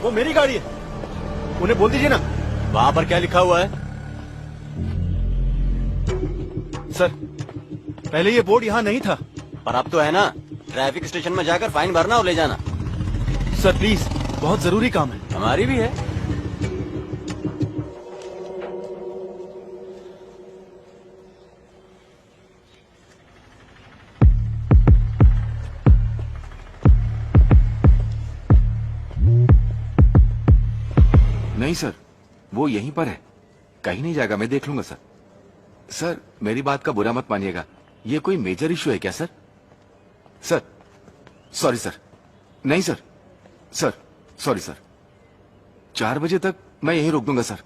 वो मेरी गाड़ी है, उन्हें बोल दीजिए ना। वहाँ पर क्या लिखा हुआ है? सर, पहले ये बोर्ड यहाँ नहीं था। पर अब तो है ना। ट्रैफिक स्टेशन में जाकर फाइन भरना और ले जाना। सर प्लीज, बहुत जरूरी काम है। हमारी भी है। नहीं सर, वो यहीं पर है, कहीं नहीं जाएगा, मैं देख लूंगा सर। सर मेरी बात का बुरा मत मानिएगा, ये कोई मेजर इशू है क्या सर? Sir sorry sir. नहीं सर, सर सॉरी सर। 4 बजे तक मैं यहीं रोक दूंगा सर।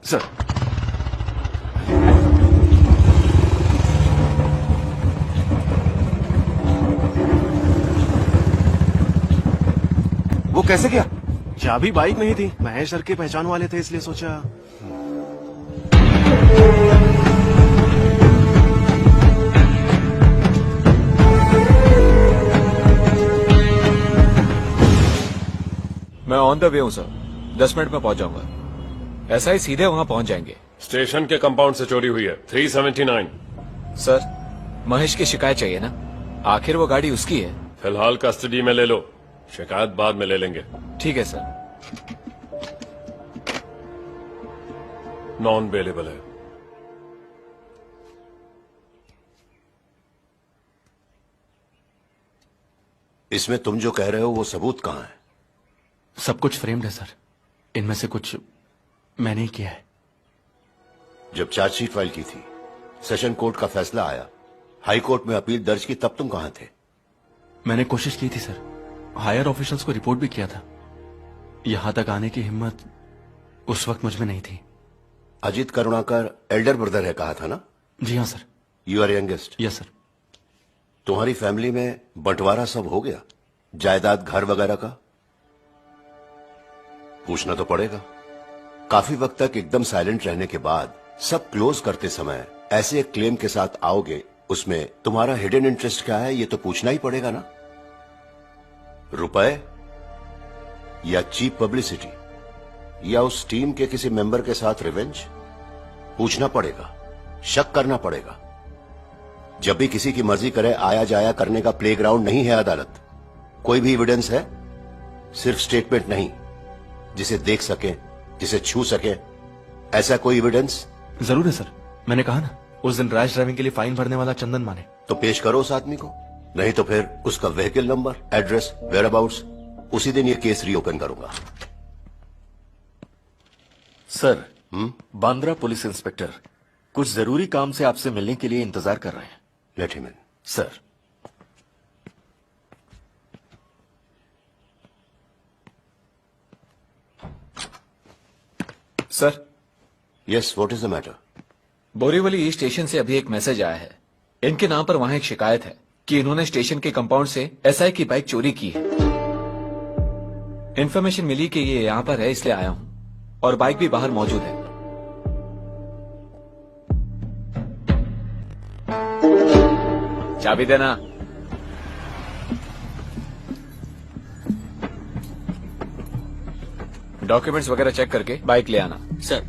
सर वो कैसे गया? चाबी बाइक में ही थी, महेश सर के पहचान वाले थे इसलिए सोचा। मैं ऑन द वे हूँ सर, 10 मिनट में पहुंच जाऊंगा। ऐसा ही सीधे वहां पहुंच जाएंगे। स्टेशन के कंपाउंड से चोरी हुई है 379। सर महेश की शिकायत चाहिए ना, आखिर वो गाड़ी उसकी है। फिलहाल कस्टडी में ले लो, शिकायत बाद में ले लेंगे। ठीक है सर। नॉन बेलेबल है। इसमें तुम जो कह रहे हो वो सबूत कहाँ है? सब कुछ फ्रेम्ड है सर, इनमें से कुछ मैंने ही किया है। जब चार्जशीट फाइल की थी, सेशन कोर्ट का फैसला आया, हाई कोर्ट में अपील दर्ज की, तब तुम कहां थे? मैंने कोशिश की थी सर, हायर ऑफिशियल्स को रिपोर्ट भी किया था। यहां तक आने की हिम्मत उस वक्त मुझ में नहीं थी। अजीत करुणाकर एल्डर ब्रदर है कहा था ना? जी हाँ sir. You are youngest? Yes sir. तुम्हारी फैमिली में बंटवारा सब हो गया, जायदाद घर वगैरह का? पूछना तो पड़ेगा। काफी वक्त तक एकदम साइलेंट रहने के बाद सब क्लोज करते समय ऐसे एक क्लेम के साथ आओगे, उसमें तुम्हारा हिडन इंटरेस्ट क्या है ये तो पूछना ही पड़ेगा ना। रुपए या चीप पब्लिसिटी या उस टीम के किसी मेंबर के साथ रिवेंज? पूछना पड़ेगा, शक करना पड़ेगा। जब भी किसी की मर्जी करे आया जाया करने का प्लेग्राउंड नहीं है अदालत। कोई भी एविडेंस है, सिर्फ स्टेटमेंट नहीं, जिसे देख सके, जिसे छू सके, ऐसा कोई एविडेंस? जरूर है सर, मैंने कहा ना उस दिन रैश ड्राइविंग के लिए फाइन भरने वाला चंदन माने। तो पेश करो उस आदमी को, नहीं तो फिर उसका vehicle number, address, whereabouts, उसी दिन ये केस रीओपन करूंगा। सर, बांद्रा पुलिस इंस्पेक्टर कुछ जरूरी काम से आपसे मिलने के लिए इंतजार कर रहे हैं। Let him in. Sir. Sir. Yes, what is the matter? Borivali station से अभी एक मैसेज आया है। इनके नाम पर वहां एक शिकायत है कि इन्होंने स्टेशन के कंपाउंड से एसआई की बाइक चोरी की है। इन्फॉर्मेशन मिली कि ये यहां पर है, इसलिए आया हूं, और बाइक भी बाहर मौजूद है। चाबी देना। डॉक्यूमेंट्स वगैरह चेक करके बाइक ले आना। सर।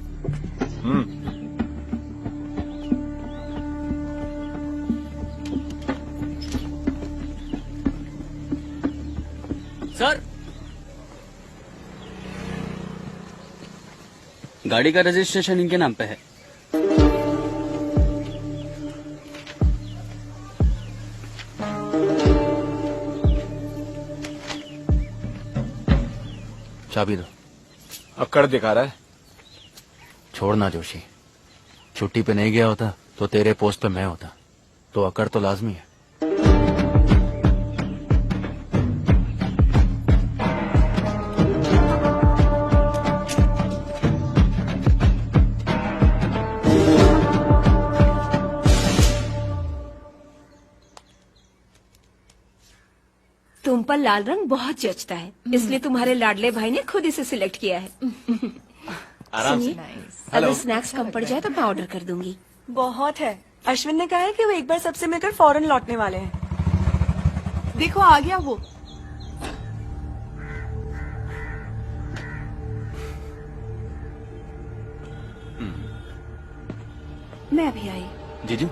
सर, गाड़ी का रजिस्ट्रेशन इनके नाम पे है। चाबी दो। अक्कड़ दिखा रहा है। छोड़ना जोशी, छुट्टी पे नहीं गया होता तो तेरे पोस्ट पे मैं होता, तो अकड़ तो लाजमी है। तुम पर लाल रंग बहुत जचता है, इसलिए तुम्हारे लाडले भाई ने खुद इसे सिलेक्ट किया है। आराम से। अगर स्नैक्स कम पड़ जाए तो मैं ऑर्डर कर दूंगी। बहुत है। अश्विन ने कहा है कि वो एक बार सबसे मिलकर फौरन लौटने वाले हैं। देखो आ गया वो। मैं अभी आई। जीजू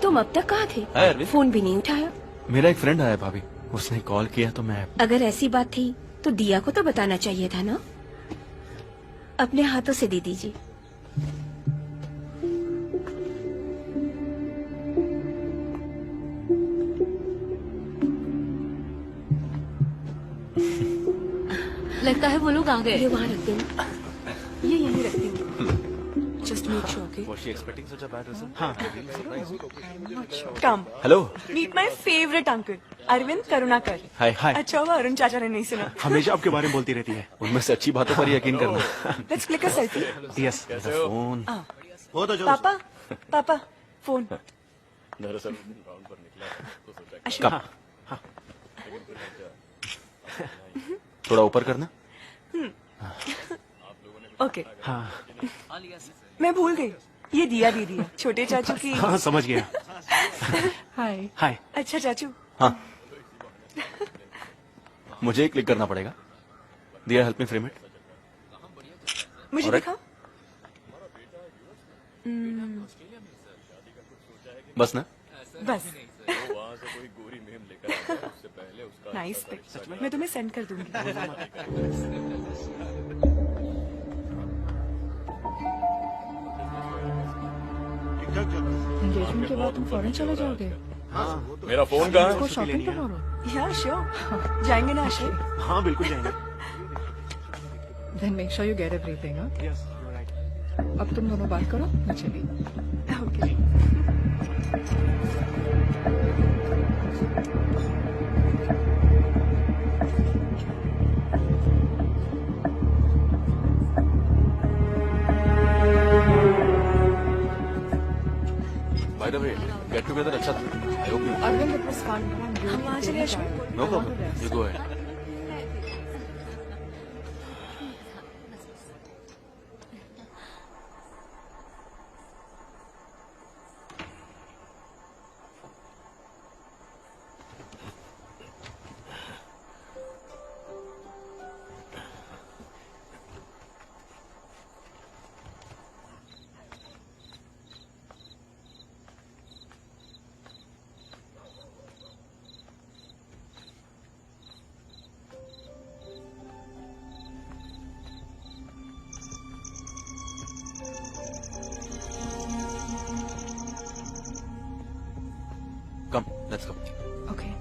तुम अब तक कहाँ थे? हाय अरविंद। फोन भी नहीं उठाया। मेरा एक फ्रेंड आया भाभी, उसने कॉल किया तो मैं अगर ऐसी बात थी तो दिया को तो बताना चाहिए था ना। अपने हाथों से दे दीजिए। लगता है वो लोग आ ये गए। वहाँ रख देना। ये यहीं रख दूंगी। Just make sure okay. Was she expecting such a bad result? Come hello. Meet my favourite uncle Arvind Karunakar. Hi hi. अच्छा हुआ अरुण चाचा ने नहीं सुना। हमेशा आपके बारे में बोलती रहती है। उनमें से अच्छी बातों पर यकीन करना। Let's click a selfie. Yes. Phone. पापा पापा फोन। दरअसल ग्राउंड पर निकला तो सोचा अश्विन थोड़ा ऊपर करना। ओके। मैं भूल गई ये दिया दीदी है छोटे चाचू की। हाँ समझ गया। हाय हाय। अच्छा चाचू। हाँ मुझे क्लिक करना पड़ेगा। दिया हेल्प मी फ्रेम इट। मुझे Alright. दिखा। बस ना। बस नाइस पिक। मैं तुम्हें सेंड कर दूंगी। एंगेजमेंट के बाद तुम फॉरेन चले जाओगे? मेरा फोन कहाँ है? को शॉपिंग टुमारो? या श्योर जाएंगे ना आशय। हाँ बिल्कुल जाएंगे। Then make sure you get everything. अब तुम दोनों बात करो, मैं चली। Okay. By the way get together अच्छा था। I hope you. Arvind it was fun. वहाँ चले Ashwin. No problem, you go ahead. Come, let's go. Okay.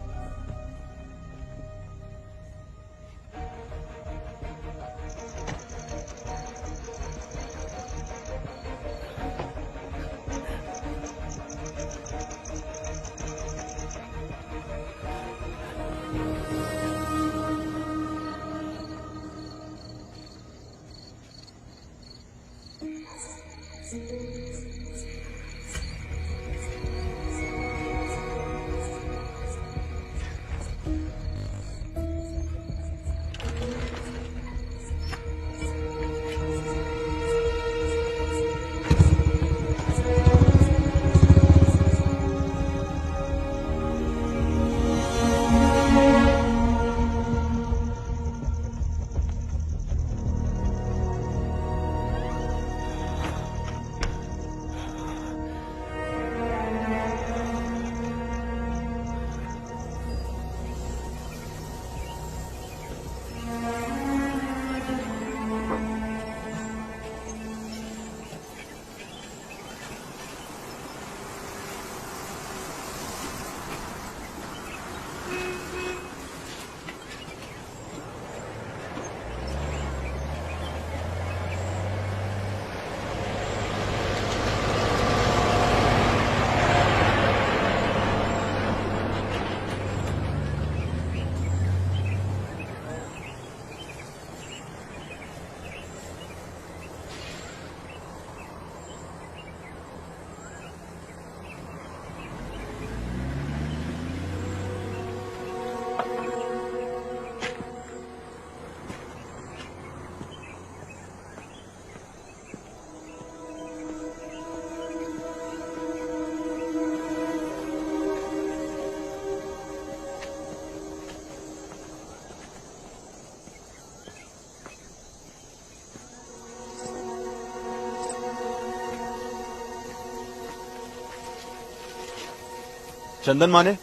Chandan माने?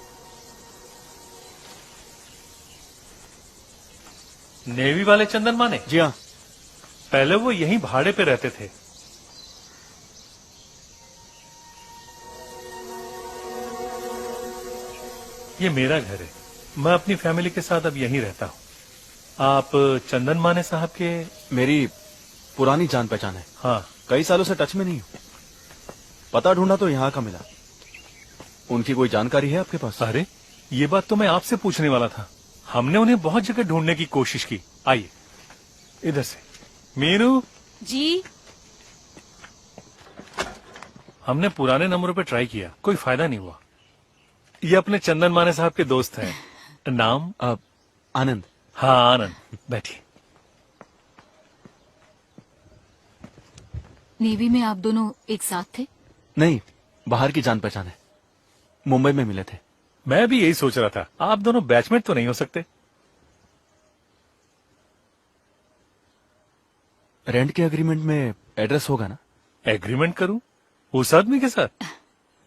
नेवी वाले चंदन माने? जी हाँ। पहले वो यहीं भाड़े पे रहते थे। ये मेरा घर है। मैं अपनी फैमिली के साथ अब यहीं रहता हूँ। आप चंदन माने साहब के? मेरी पुरानी जान पहचान है। हाँ। कई सालों से टच में नहीं हूँ। पता ढूंढा तो यहाँ का मिला। उनकी कोई जानकारी है आपके पास? अरे ये बात तो मैं आपसे पूछने वाला था। हमने उन्हें बहुत जगह ढूंढने की कोशिश की। आइए इधर से। मीनू जी। हमने पुराने नंबरों पे ट्राई किया, कोई फायदा नहीं हुआ। ये अपने चंदन माने साहब के दोस्त हैं। नाम? आनंद। हाँ आनंद, बैठिए। नेवी में आप दोनों एक साथ थे? नहीं, बाहर की जान पहचान है। मुंबई में मिले थे। मैं भी यही सोच रहा था, आप दोनों बैचमेट तो नहीं हो सकते? रेंट के एग्रीमेंट में एड्रेस होगा ना? एग्रीमेंट करूं? उस आदमी के साथ?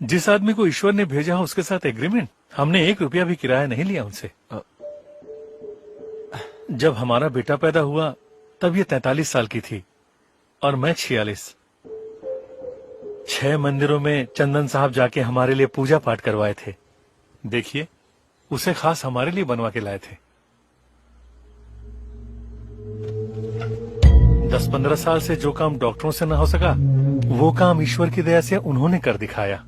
जिस आदमी को ईश्वर ने भेजा हो उसके साथ एग्रीमेंट? हमने 1 रुपया भी किराया नहीं लिया उनसे। जब हमारा बेटा पैदा हुआ तब ये 43 साल की थी और मैं 46। 6 मंदिरों में चंदन साहब जाके हमारे लिए पूजा पाठ करवाए थे। देखिए, उसे खास हमारे लिए बनवा के लाए थे। 10-15 साल से जो काम डॉक्टरों से ना हो सका, वो काम ईश्वर की दया से उन्होंने कर दिखाया।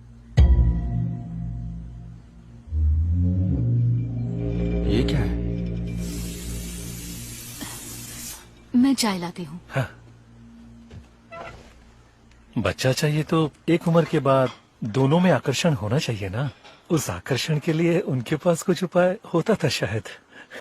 ये क्या है? मैं चाय लाती हूँ। हाँ। बच्चा चाहिए तो एक उम्र के बाद दोनों में आकर्षण होना चाहिए ना। उस आकर्षण के लिए उनके पास कुछ उपाय होता था शायद।